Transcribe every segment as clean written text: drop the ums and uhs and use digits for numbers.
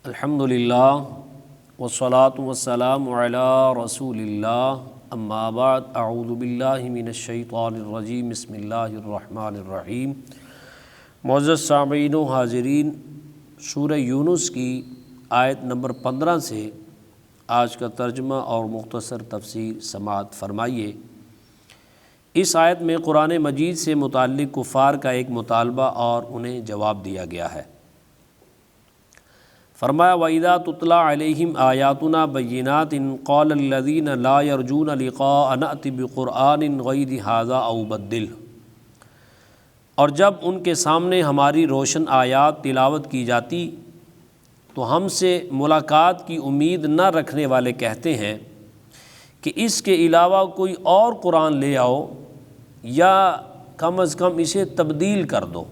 الحمدللہ والصلاة والسلام علی رسول اللہ اما بعد اعوذ باللہ من الشیطان الرجیم بسم اللہ الرحمن الرحیم۔ معزز سامعین و حاضرین، سورہ یونس کی آیت نمبر 15 سے آج کا ترجمہ اور مختصر تفسیر سماعت فرمائیے۔ اس آیت میں قرآن مجید سے متعلق کفار کا ایک مطالبہ اور انہیں جواب دیا گیا ہے۔ فرمایا وَإِذَا تُتْلَىٰ عَلَيْهِمْ آيَاتُنَا بَيِّنَاتٍ قَالَ الَّذِينَ لَا يَرْجُونَ لِقَاءَنَا نَأْتِ بِقُرْآنٍ غَيْرِ هَٰذَا أَوْ بَدِّلْهُ، اور جب ان کے سامنے ہماری روشن آیات تلاوت کی جاتی تو ہم سے ملاقات کی امید نہ رکھنے والے کہتے ہیں کہ اس کے علاوہ کوئی اور قرآن لے آؤ یا کم از کم اسے تبدیل کر دو۔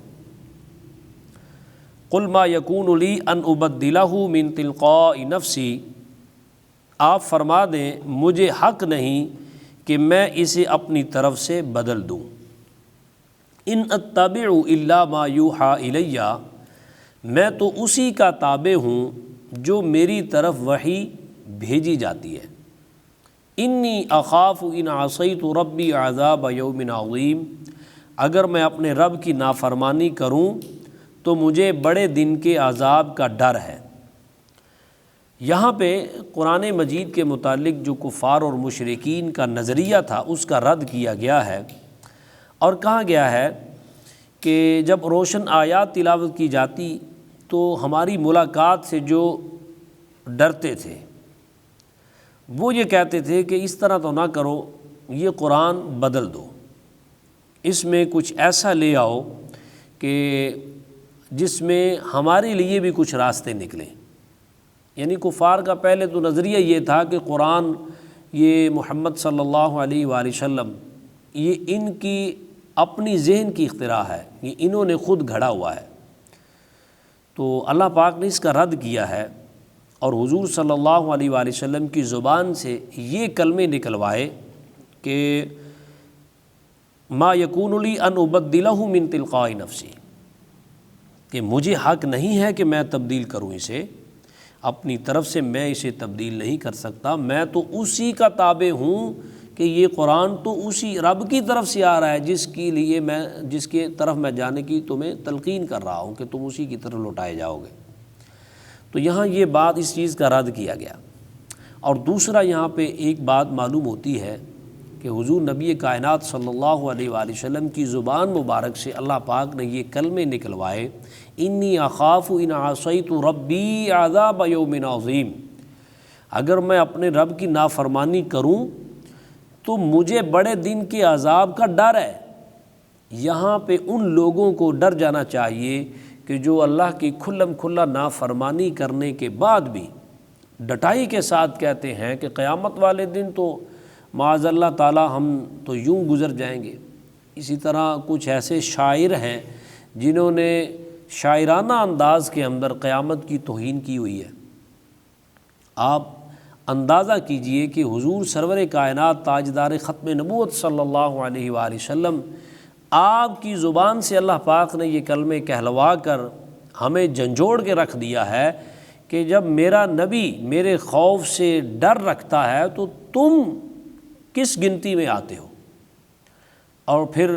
قُلْ مَا يَكُونُ لِي أَنْ أُبَدِّلَهُ مِن تِلْقَاءِ نَفْسِي، آپ فرما دیں مجھے حق نہیں کہ میں اسے اپنی طرف سے بدل دوں۔ إِنْ أَتَّبِعُ إِلَّا مَا يُوحَىٰ إِلَيَّ، میں تو اسی کا تابع ہوں جو میری طرف وحی بھیجی جاتی ہے۔ إِنِّي أَخَافُ إِنْ عَصَيْتُ رَبِّي عَذَابَ يَوْمٍ عَظِيمٍ، اگر میں اپنے رب کی نافرمانی کروں تو مجھے بڑے دن کے عذاب کا ڈر ہے۔ یہاں پہ قرآن مجید کے متعلق جو کفار اور مشرکین کا نظریہ تھا اس کا رد کیا گیا ہے، اور کہا گیا ہے کہ جب روشن آیات تلاوت کی جاتی تو ہماری ملاقات سے جو ڈرتے تھے وہ یہ کہتے تھے کہ اس طرح تو نہ کرو، یہ قرآن بدل دو، اس میں کچھ ایسا لے آؤ کہ جس میں ہمارے لیے بھی کچھ راستے نکلیں۔ یعنی کفار کا پہلے تو نظریہ یہ تھا کہ قرآن یہ محمد صلی اللہ علیہ وآلہ وسلم یہ ان کی اپنی ذہن کی اختراع ہے، یہ انہوں نے خود گھڑا ہوا ہے۔ تو اللہ پاک نے اس کا رد کیا ہے اور حضور صلی اللہ علیہ وآلہ وسلم کی زبان سے یہ کلمے نکلوائے کہ ما یکون لی ان ابدلہ من تلقاء نفسی، کہ مجھے حق نہیں ہے کہ میں تبدیل کروں اسے، اپنی طرف سے میں اسے تبدیل نہیں کر سکتا، میں تو اسی کا تابع ہوں کہ یہ قرآن تو اسی رب کی طرف سے آ رہا ہے جس کے طرف میں جانے کی تمہیں تلقین کر رہا ہوں کہ تم اسی کی طرف لوٹائے جاؤ گے۔ تو یہاں یہ بات اس چیز کا رد کیا گیا۔ اور دوسرا یہاں پہ ایک بات معلوم ہوتی ہے کہ حضور نبی کائنات صلی اللہ علیہ وآلہ وسلم کی زبان مبارک سے اللہ پاک نے یہ کلمے نکلوائے، انی اخاف ان عصیت ربی عذاب یوم عظیم، اگر میں اپنے رب کی نافرمانی کروں تو مجھے بڑے دن کے عذاب کا ڈر ہے۔ یہاں پہ ان لوگوں کو ڈر جانا چاہیے کہ جو اللہ کی کھلم کھلا نافرمانی کرنے کے بعد بھی ڈٹائی کے ساتھ کہتے ہیں کہ قیامت والے دن تو معاذ اللہ تعالی ہم تو یوں گزر جائیں گے۔ اسی طرح کچھ ایسے شاعر ہیں جنہوں نے شاعرانہ انداز کے اندر قیامت کی توہین کی ہوئی ہے۔ آپ اندازہ کیجئے کہ حضور سرور کائنات تاجدار ختم نبوت صلی اللہ علیہ وآلہ وسلم، آپ کی زبان سے اللہ پاک نے یہ کلمے کہلوا کر ہمیں جھنجھوڑ کے رکھ دیا ہے کہ جب میرا نبی میرے خوف سے ڈر رکھتا ہے تو تم کس گنتی میں آتے ہو۔ اور پھر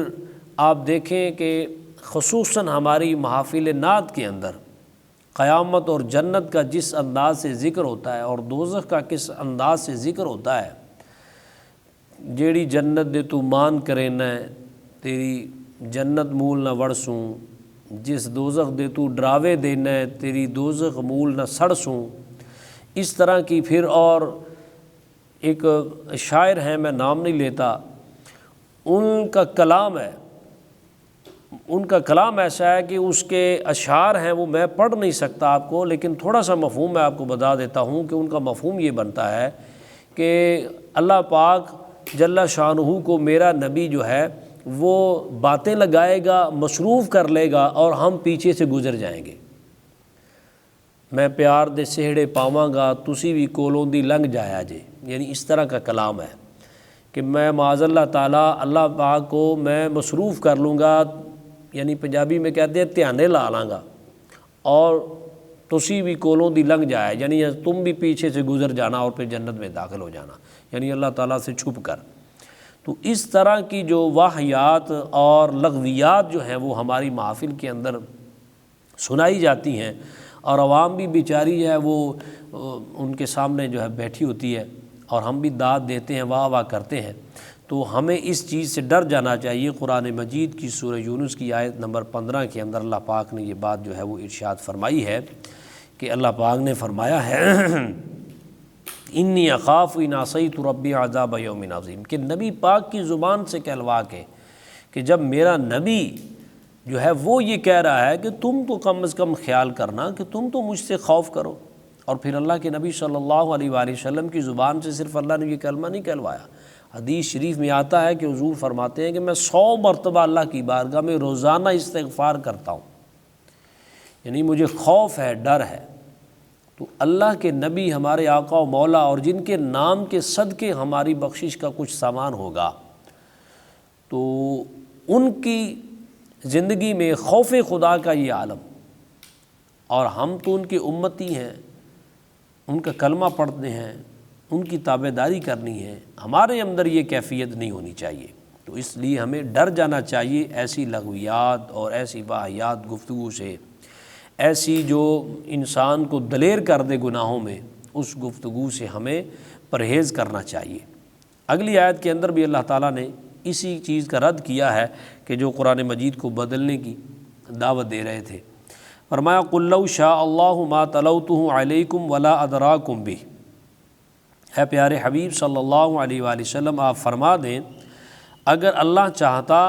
آپ دیکھیں کہ خصوصاً ہماری محافل نعت کے اندر قیامت اور جنت کا جس انداز سے ذکر ہوتا ہے اور دوزخ کا کس انداز سے ذکر ہوتا ہے، جیڑی جنت دے تو مان کرے نہ تیری جنت مول نہ ورسوں، جس دوزخ دے تو ڈراوے دینا ہے تیری دوزخ مول نہ سڑسوں۔ اس طرح کی پھر اور ایک شاعر ہیں، میں نام نہیں لیتا، ان کا کلام ہے، ان کا کلام ایسا ہے کہ اس کے اشعار ہیں وہ میں پڑھ نہیں سکتا آپ کو، لیکن تھوڑا سا مفہوم میں آپ کو بتا دیتا ہوں کہ ان کا مفہوم یہ بنتا ہے کہ اللہ پاک جل شانہ کو میرا نبی جو ہے وہ باتیں لگائے گا، مصروف کر لے گا اور ہم پیچھے سے گزر جائیں گے۔ میں پیار دے سہڑے پاواں گا تسی بھی کولوں دی لنگ جایا جے، یعنی اس طرح کا کلام ہے کہ میں معاذ اللہ تعالیٰ اللہ پاک کو میں مصروف کر لوں گا، یعنی پنجابی میں کہتے ہیں دھیانے لا لاں گا، اور تسی بھی کولوں دی لنگ جائے، یعنی تم بھی پیچھے سے گزر جانا اور پھر جنت میں داخل ہو جانا، یعنی اللہ تعالیٰ سے چھپ کر۔ تو اس طرح کی جو واہیات اور لغویات جو ہیں وہ ہماری محافل کے اندر سنائی جاتی ہیں، اور عوام بھی بیچاری ہے وہ ان کے سامنے جو ہے بیٹھی ہوتی ہے، اور ہم بھی داد دیتے ہیں، واہ واہ کرتے ہیں۔ تو ہمیں اس چیز سے ڈر جانا چاہیے۔ قرآن مجید کی سورہ یونس کی آیت نمبر 15 کے اندر اللہ پاک نے یہ بات جو ہے وہ ارشاد فرمائی ہے کہ اللہ پاک نے فرمایا ہے انی اخاف ان عصیت ربی عذاب یوم عظیم، کہ نبی پاک کی زبان سے کہلوا کے کہ جب میرا نبی جو ہے وہ یہ کہہ رہا ہے کہ تم تو کم از کم خیال کرنا کہ تم تو مجھ سے خوف کرو، اور پھر اللہ کے نبی صلی اللہ علیہ وآلہ وسلم کی زبان سے صرف اللہ نے یہ کلمہ نہیں کہلوایا، حدیث شریف میں آتا ہے کہ حضور فرماتے ہیں کہ میں 100 مرتبہ اللہ کی بارگاہ میں روزانہ استغفار کرتا ہوں، یعنی مجھے خوف ہے، ڈر ہے۔ تو اللہ کے نبی ہمارے آقا و مولا، اور جن کے نام کے صدقے ہماری بخشش کا کچھ سامان ہوگا، تو ان کی زندگی میں خوف خدا کا یہ عالم، اور ہم تو ان کی امتی ہیں، ان کا کلمہ پڑھتے ہیں، ان کی تابعداری کرنی ہے، ہمارے اندر یہ کیفیت نہیں ہونی چاہیے۔ تو اس لیے ہمیں ڈر جانا چاہیے ایسی لغویات اور ایسی واہیات گفتگو سے، ایسی جو انسان کو دلیر کر دے گناہوں میں، اس گفتگو سے ہمیں پرہیز کرنا چاہیے۔ اگلی آیت کے اندر بھی اللہ تعالیٰ نے اسی چیز کا رد کیا ہے کہ جو قرآن مجید کو بدلنے کی دعوت دے رہے تھے۔ فرمایا قُل لَوْ شَاءَ اللَّهُ مَا تَلَوْتُهُ عَلَيْكُمْ وَلَا أَدْرَاكُمْ بِهِ، اے پیارے حبیب صلی اللہ علیہ وآلہ وسلم آپ فرما دیں اگر اللہ چاہتا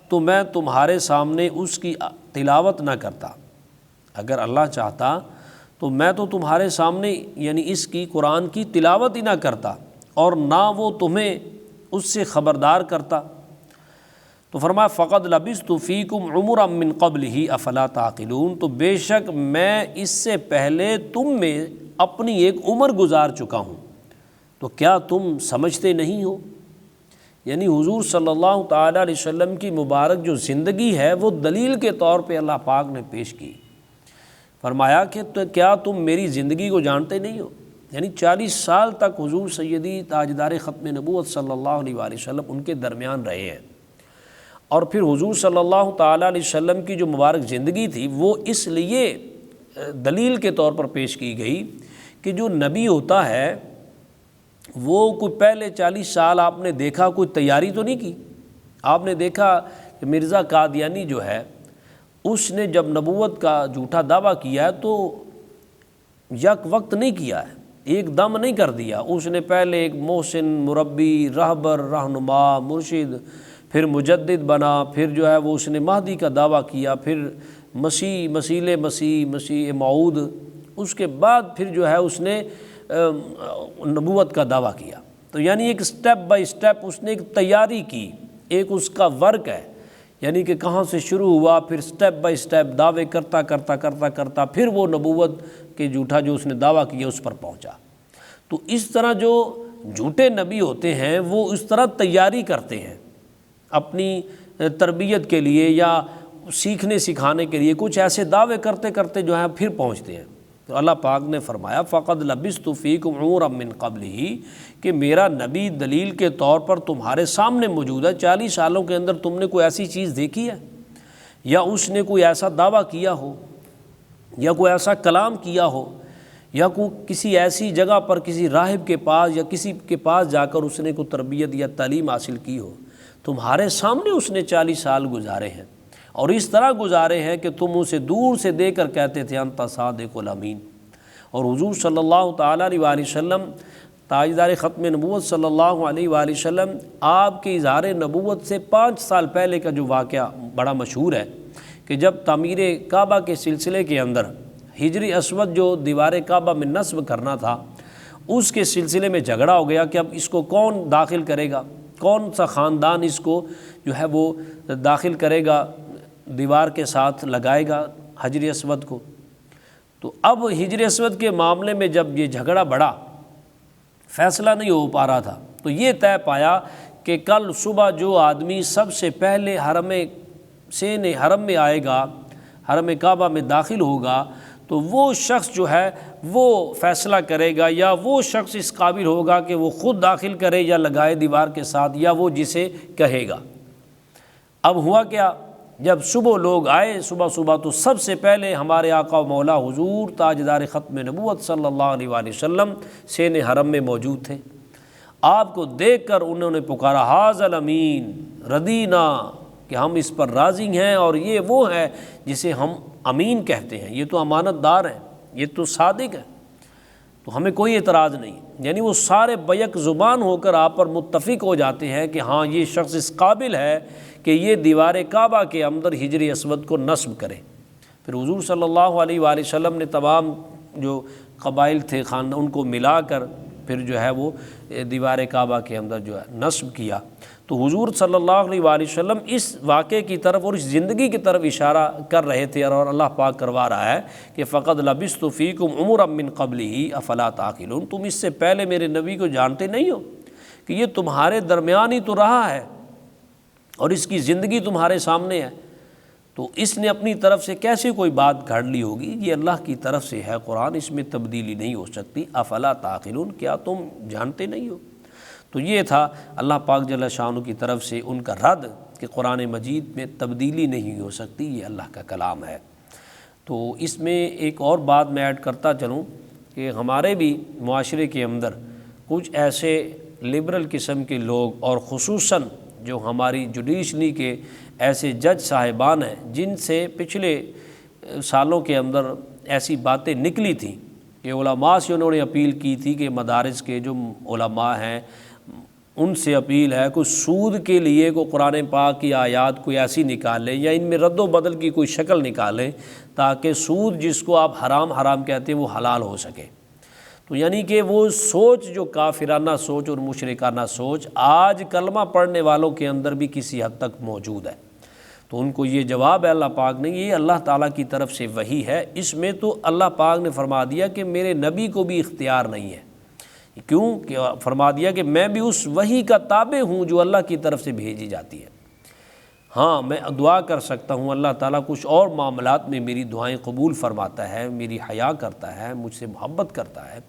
تو میں تمہارے سامنے اس کی تلاوت نہ کرتا، اگر اللہ چاہتا تو میں تو تمہارے سامنے یعنی اس کی قرآن کی تلاوت ہی نہ کرتا، اور نہ وہ تمہیں اس سے خبردار کرتا۔ تو فرمایا فقد لبثت فیکم عمرا من قبلہ افلا تعقلون، تو بے شک میں اس سے پہلے تم میں اپنی ایک عمر گزار چکا ہوں، تو کیا تم سمجھتے نہیں ہو؟ یعنی حضور صلی اللہ تعالیٰ علیہ وسلم کی مبارک جو زندگی ہے وہ دلیل کے طور پہ اللہ پاک نے پیش کی۔ فرمایا کہ تو کیا تم میری زندگی کو جانتے نہیں ہو؟ یعنی 40 سال تک حضور سیدی تاجدار ختم نبوت صلی اللہ علیہ وآلہ وسلم ان کے درمیان رہے ہیں، اور پھر حضور صلی اللہ تعالیٰ علیہ وسلم کی جو مبارک زندگی تھی وہ اس لیے دلیل کے طور پر پیش کی گئی کہ جو نبی ہوتا ہے وہ کوئی پہلے 40 سال آپ نے دیکھا کوئی تیاری تو نہیں کی۔ آپ نے دیکھا کہ مرزا قادیانی جو ہے اس نے جب نبوت کا جھوٹا دعویٰ کیا ہے تو یک وقت نہیں کیا ہے، ایک دم نہیں کر دیا، اس نے پہلے ایک محسن، مربی، رہبر، رہنما، مرشد، پھر مجدد بنا، پھر جو ہے وہ اس نے مہدی کا دعویٰ کیا، پھر مسیح موعود، اس کے بعد پھر جو ہے اس نے نبوت کا دعویٰ کیا۔ تو یعنی ایک سٹیپ بائی سٹیپ اس نے ایک تیاری کی، ایک اس کا ورک ہے، یعنی کہ کہاں سے شروع ہوا، پھر سٹیپ بائی سٹیپ دعوے کرتا پھر وہ نبوت کے جھوٹا جو اس نے دعویٰ کیا اس پر پہنچا۔ تو اس طرح جو جھوٹے نبی ہوتے ہیں وہ اس طرح تیاری کرتے ہیں اپنی تربیت کے لیے یا سیکھنے سکھانے کے لیے، کچھ ایسے دعوے کرتے کرتے جو ہیں پھر پہنچتے ہیں۔ تو اللہ پاک نے فرمایا فقد لبثت فیکم عمرا من قبلہ، کہ میرا نبی دلیل کے طور پر تمہارے سامنے موجود ہے۔ 40 سالوں کے اندر تم نے کوئی ایسی چیز دیکھی ہے، یا اس نے کوئی ایسا دعویٰ کیا ہو، یا کوئی ایسا کلام کیا ہو، یا کوئی کسی ایسی جگہ پر کسی راہب کے پاس یا کسی کے پاس جا کر اس نے کوئی تربیت یا تعلیم حاصل کی ہو؟ تمہارے سامنے اس نے 40 سال گزارے ہیں، اور اس طرح گزارے ہیں کہ تم اسے دور سے دیکھ کر کہتے تھے انت صادق الامین۔ اور حضور صلی اللہ تعالیٰ علیہ وآلہ وسلم تاجدار ختم نبوت صلی اللہ علیہ وآلہ وسلم آپ کے اظہار نبوت سے 5 سال پہلے کا جو واقعہ بڑا مشہور ہے کہ جب تعمیر کعبہ کے سلسلے کے اندر حجر اسود جو دیوار کعبہ میں نصب کرنا تھا اس کے سلسلے میں جھگڑا ہو گیا کہ اب اس کو کون داخل کرے گا، کون سا خاندان اس کو جو ہے وہ داخل کرے گا، دیوار کے ساتھ لگائے گا حجر اسود کو۔ تو اب حجر اسود کے معاملے میں جب یہ جھگڑا بڑھا، فیصلہ نہیں ہو پا رہا تھا، تو یہ طے پایا کہ کل صبح جو آدمی سب سے پہلے حرم میں آئے گا، حرم کعبہ میں داخل ہوگا، تو وہ شخص جو ہے وہ فیصلہ کرے گا، یا وہ شخص اس قابل ہوگا کہ وہ خود داخل کرے یا لگائے دیوار کے ساتھ، یا وہ جسے کہے گا۔ اب ہوا کیا، جب صبح لوگ آئے صبح تو سب سے پہلے ہمارے آقا و مولا حضور تاجدار ختم نبوت صلی اللہ علیہ وآلہ وسلم سین حرم میں موجود تھے۔ آپ کو دیکھ کر انہوں نے پکارا ھذا الامین ردینا، کہ ہم اس پر راضی ہیں، اور یہ وہ ہے جسے ہم امین کہتے ہیں، یہ تو امانت دار ہے، یہ تو صادق ہے، تو ہمیں کوئی اعتراض نہیں۔ یعنی وہ سارے بیک زبان ہو کر آپ پر متفق ہو جاتے ہیں کہ ہاں یہ شخص اس قابل ہے کہ یہ دیوار کعبہ کے اندر حجر اسود کو نصب کرے۔ پھر حضور صلی اللہ علیہ وآلہ وسلم نے تمام جو قبائل تھے خاندان ان کو ملا کر پھر جو ہے وہ دیوار کعبہ کے اندر جو ہے نصب کیا۔ تو حضور صلی اللہ علیہ وآلہ وسلم اس واقعے کی طرف اور اس زندگی کی طرف اشارہ کر رہے تھے، اور اللہ پاک کروا رہا ہے کہ فقد لبثت فیکم عمرا من قبلہ افلا تعقلون، تم اس سے پہلے میرے نبی کو جانتے نہیں ہو کہ یہ تمہارے درمیان ہی تو رہا ہے اور اس کی زندگی تمہارے سامنے ہے، تو اس نے اپنی طرف سے کیسے کوئی بات گھڑ لی ہوگی؟ یہ اللہ کی طرف سے ہے قرآن، اس میں تبدیلی نہیں ہو سکتی۔ افلا تعقلون، کیا تم جانتے نہیں ہو؟ تو یہ تھا اللہ پاک جل شانہ کی طرف سے ان کا رد کہ قرآن مجید میں تبدیلی نہیں ہو سکتی، یہ اللہ کا کلام ہے۔ تو اس میں ایک اور بات میں ایڈ کرتا چلوں کہ ہمارے بھی معاشرے کے اندر کچھ ایسے لبرل قسم کے لوگ، اور خصوصاً جو ہماری جوڈیشری کے ایسے جج صاحبان ہیں جن سے پچھلے سالوں کے اندر ایسی باتیں نکلی تھیں کہ علماء سے انہوں نے اپیل کی تھی کہ مدارس کے جو علماء ہیں ان سے اپیل ہے کوئی سود کے لیے کوئی قرآن پاک کی آیات کوئی ایسی نکالیں یا ان میں رد و بدل کی کوئی شکل نکالیں تاکہ سود جس کو آپ حرام کہتے ہیں وہ حلال ہو سکے۔ تو یعنی کہ وہ سوچ جو کافرانہ سوچ اور مشرکانہ سوچ آج کلمہ پڑھنے والوں کے اندر بھی کسی حد تک موجود ہے۔ تو ان کو یہ جواب ہے اللہ پاک نے، یہ اللہ تعالیٰ کی طرف سے وحی ہے، اس میں تو اللہ پاک نے فرما دیا کہ میرے نبی کو بھی اختیار نہیں ہے۔ کیوں کہ فرما دیا کہ میں بھی اس وحی کا تابع ہوں جو اللہ کی طرف سے بھیجی جاتی ہے۔ ہاں میں دعا کر سکتا ہوں، اللہ تعالیٰ کچھ اور معاملات میں میری دعائیں قبول فرماتا ہے، میری حیا کرتا ہے، مجھ سے محبت کرتا ہے،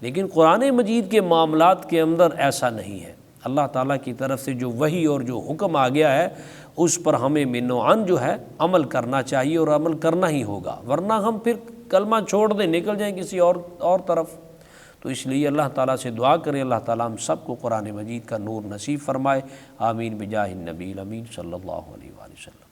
لیکن قرآن مجید کے معاملات کے اندر ایسا نہیں ہے۔ اللہ تعالیٰ کی طرف سے جو وحی اور جو حکم آ گیا ہے اس پر ہمیں من و عن جو ہے عمل کرنا چاہیے، اور عمل کرنا ہی ہوگا، ورنہ ہم پھر کلمہ چھوڑ دیں نکل جائیں کسی اور طرف۔ تو اس لیے اللہ تعالیٰ سے دعا کریں اللہ تعالیٰ ہم سب کو قرآن مجید کا نور نصیب فرمائے، آمین بجاہ النبی الامین صلی اللہ علیہ وآلہ وسلم۔